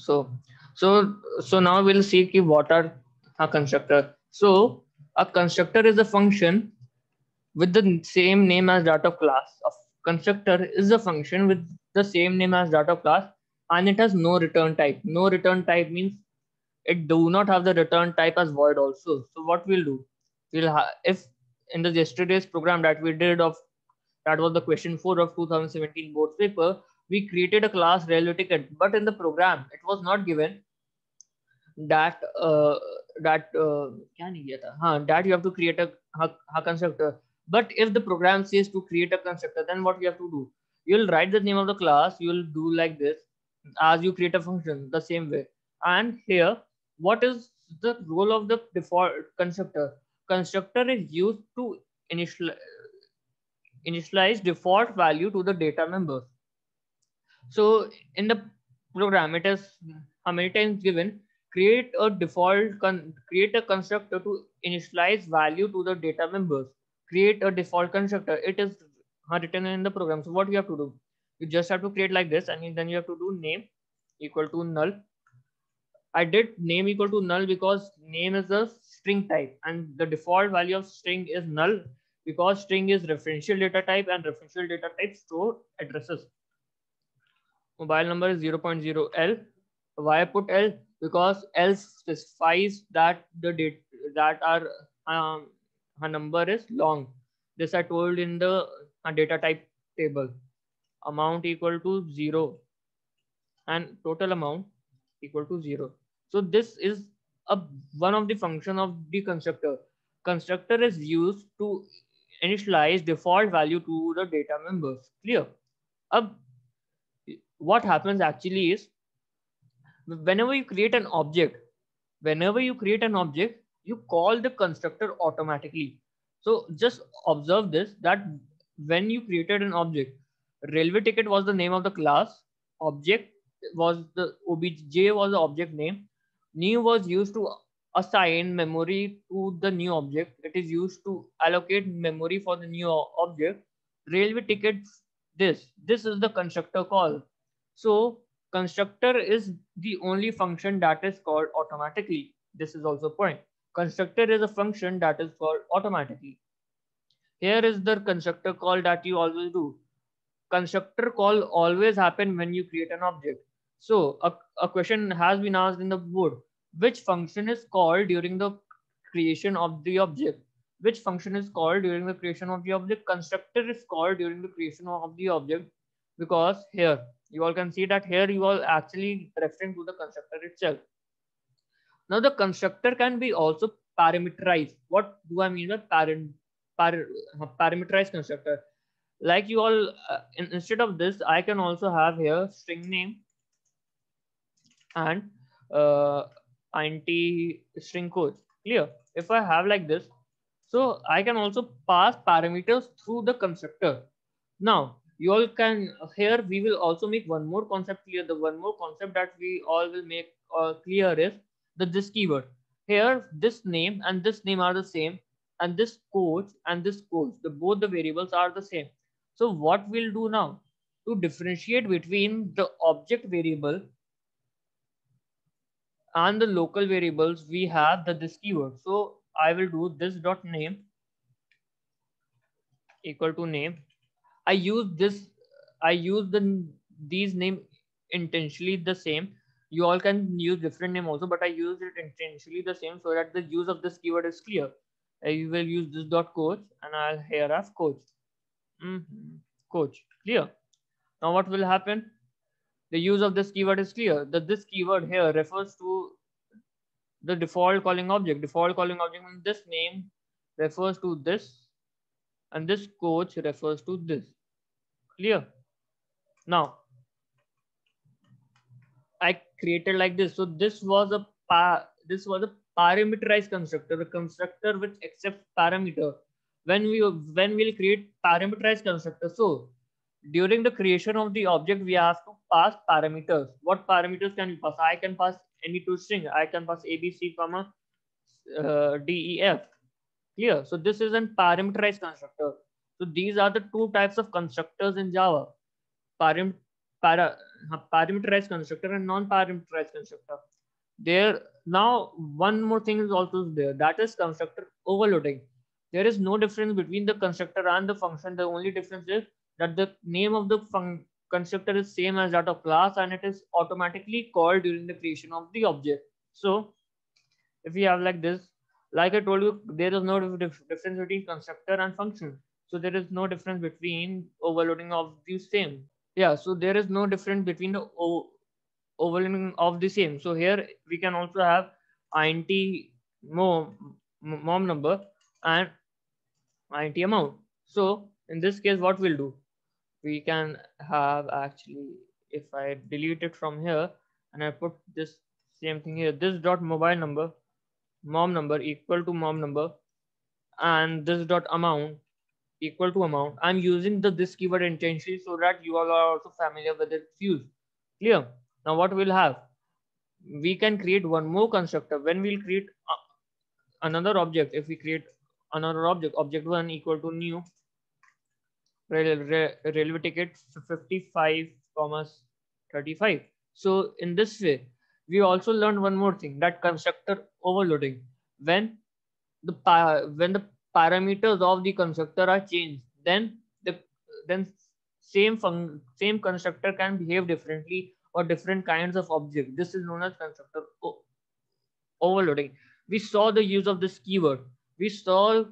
So so now we'll see ki what are a constructor. So a constructor is a function with the same name as that of class. A constructor is a function with the same name as that of class, and it has no return type. No return type means it do not have the return type as void also. So what we'll do, if in the yesterday's program that we did of, that was the question 4 of 2017 board paper, we created a class railway ticket, but in the program it was not given that क्या नहीं दिया था, हाँ, that you have to create a constructor. But if the program says to create a constructor, then what you have to do, you'll write the name of the class, you'll do like this as you create a function the same way. And here, what is the role of the default constructor? Constructor is used to initial initialize default value to the data members. So in the program, it is how many times given, create a create a constructor to initialize value to the data members. Create a default constructor. It is written in the program. So what you have to do? You just have to create like this, and then you have to do name equal to null. I did name equal to null because name is a string type, and the default value of string is null because string is referential data type, and referential data type store addresses. Mobile number is 0.0L. Why I put L? Because L specifies that the date that our number is long. This I told in the data type table. Amount equal to 0 and total amount equal to 0. So this is a one of the function of the constructor. Constructor is used to initialize default value to the data members. Clear? What happens actually is, whenever you create an object, you call the constructor automatically. So just observe this, that when you created an object, railway ticket was the name of the class, object was the obj was the object name, new was used to assign memory to the new object, it is used to allocate memory for the new object. Railway ticket, this is the constructor call. So constructor is the only function that is called automatically. This is also a point. Constructor is a function that is called automatically. Here is the constructor call that you always do. Constructor call always happen when you create an object. So a question has been asked in the board. Which function is called during the creation of the object? Which function is called during the creation of the object? Constructor is called during the creation of the object, because here you all can see that here you are actually referring to the constructor itself. Now the constructor can be also parameterized. What do I mean by parameterized constructor? Like you all, instead of this, I can also have here string name and anti string code. Clear? If I have like this, so I can also pass parameters through the constructor. Now you all can, here we will also make one more concept clear. The one more concept that we all will make clear is the this keyword. Here this name and this name are the same, and this coach and this coach, the both the variables are the same. So what we'll do now, to differentiate between the object variable and the local variables, we have the this keyword. So I will do this dot name equal to name. I use this, I use these name intentionally the same. You all can use different name also, but I use it intentionally the same so that the use of this keyword is clear. I will use this dot coach, and I'll here have coach. Coach. Clear? Now what will happen? The use of this keyword is clear. That this keyword here refers to the default calling object. Default calling object means this name refers to this, and this coach refers to this. Clear? Now I created like this. So this was a parameterized constructor, a constructor which accepts parameter. When we'll create parameterized constructor, so during the creation of the object, we have to pass parameters. What parameters can we pass? I can pass any two string. I can pass ABC, comma DEF. Clear? So this is a parameterized constructor. So these are the two types of constructors in Java. Param, para, parameterized constructor and non-parameterized constructor. There now one more thing is also there, that is constructor overloading. There is no difference between the constructor and the function. The only difference is that the name of the constructor is same as that of class, and it is automatically called during the creation of the object. So if we have like this, like I told you, there is no difference between constructor and function. So there is no difference between overloading of the same. Yeah, so there is no difference between the overloading of the same. So here we can also have int mom number and int amount. So in this case, what we'll do, we can have actually, if I delete it from here and I put this same thing here, this dot mobile number, mom number equal to mom number, and this dot amount equal to amount. I'm using the this keyword intentionally so that you all are also familiar with its use. Clear? Now what we'll have, we can create one more constructor. When we'll create another object, if we create another object, object1 equal to new railway ticket 55, 35. So in this way, we also learned one more thing, that constructor overloading. When the parameters of the constructor are changed, then same constructor can behave differently or different kinds of object. This is known as constructor overloading. We saw the use of this keyword. We saw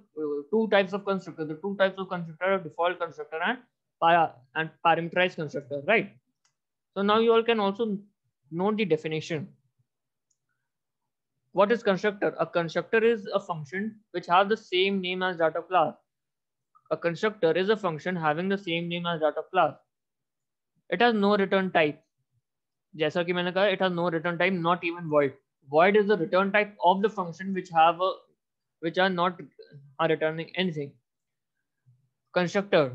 two types of constructor. The two types of constructor are default constructor and parameterized constructor, right? So now you all can also note the definition. What is constructor? A constructor is a function which has the same name as that of class. A constructor is a function having the same name as that of class. It has no return type. जैसा कि मैंने कहा, it has no return type, not even void. Void is the return type of the function which are not returning anything. Constructor,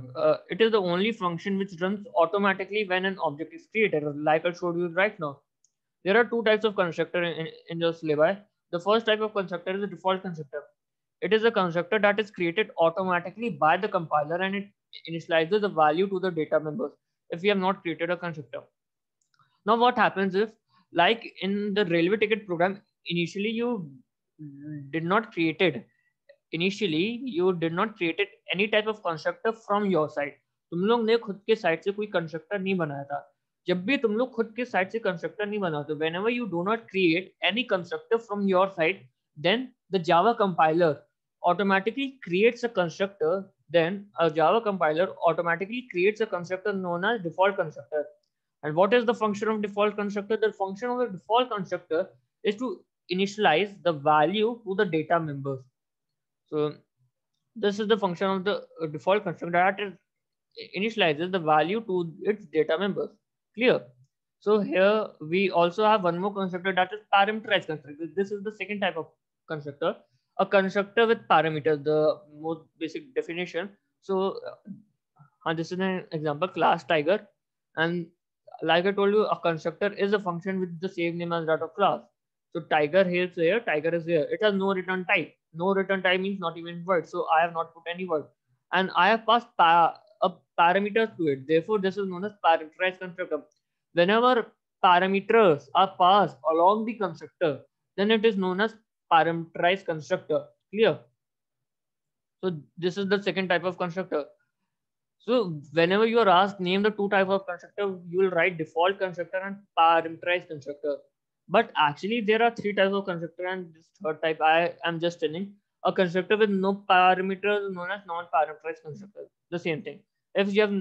it is the only function which runs automatically when an object is created, like I showed you right now. There are two types of constructor in the syllabi. The first type of constructor is a default constructor. It is a constructor that is created automatically by the compiler and it initializes the value to the data members if we have not created a constructor. Now what happens if, like in the railway ticket program, initially you did not create any type of constructor from your side. तुम लोग ने खुद के side से कोई constructor नहीं बनाया था. जब भी तुम लोग खुद के साइड से कंस्ट्रक्टर नहीं बनाते, whenever you do not create any constructor from your side, then the Java compiler automatically creates a constructor. Then a Java compiler automatically creates a constructor known as default constructor. And what is the function of default constructor? The function of the default constructor is to initialize the value to the data members. So this is the function of the default constructor that initializes the value to its data members. Clear? So here we also have one more constructor, that is parameterized constructor. This is the second type of constructor, a constructor with parameters, the most basic definition. So this is an example, class tiger, and like I told you, a constructor is a function with the same name as that of class. So tiger is here, tiger is here. It has no return type. No return type means not even word. So I have not put any word, and I have passed parameters to it. Therefore, this is known as parameterized constructor. Whenever parameters are passed along the constructor, then it is known as parameterized constructor. Clear? So this is the second type of constructor. So whenever you are asked name the two types of constructor, you will write default constructor and parameterized constructor. But actually there are three types of constructor, and this third type I am just telling. A constructor with no parameters known as non-parameterized constructor. The same thing. If you have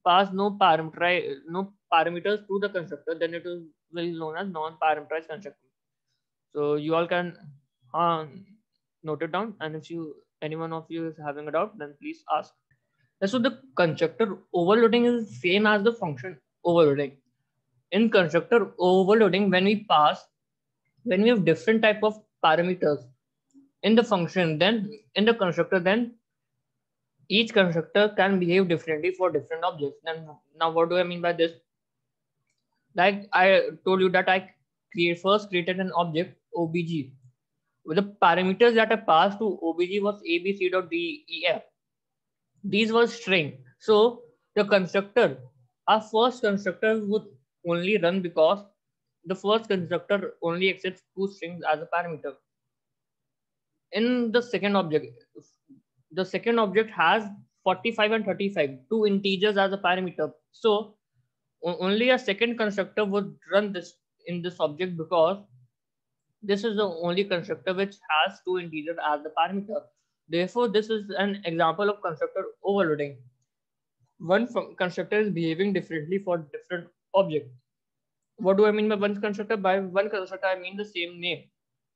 passed no parameters to the constructor, then it will be known as non-parameterized constructor. So you all can note it down, and if anyone of you is having a doubt, then please ask. So the constructor overloading is same as the function overloading. In constructor overloading, when we have different type of parameters in the function, then in the constructor, then each constructor can behave differently for different objects. Then now what do I mean by this? Like I told you that I first created an object obj with the parameters that I passed to obj was abc.def. These were string. So the constructor, our first constructor would only run because the first constructor only accepts two strings as a parameter. In the second object has 45 and 35, two integers as a parameter. So only a second constructor would run this in this object because this is the only constructor which has two integers as the parameter. Therefore, this is an example of constructor overloading. One constructor is behaving differently for different objects. What do I mean by one constructor? By one constructor, I mean the same name,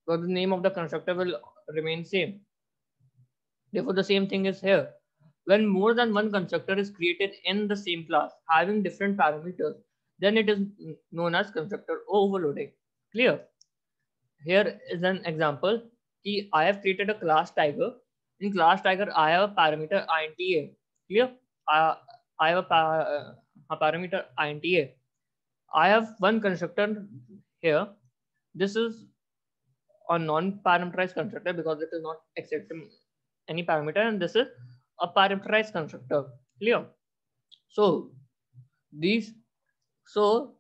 because the name of the constructor will remain same. Therefore, the same thing is here. When more than one constructor is created in the same class, having different parameters, then it is known as constructor overloading. Clear? Here is an example. I have created a class tiger. In class tiger, I have a parameter int a. Clear? I have a parameter int a. I have one constructor here. This is a non-parameterized constructor because it is not accepting any parameter, and this is a parameterized constructor. Clear? So these so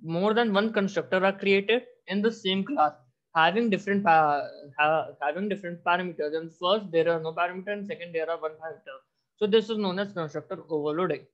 more than one constructor are created in the same class having different having different parameters, and first there are no parameter and second there are one parameter. So this is known as constructor overloading.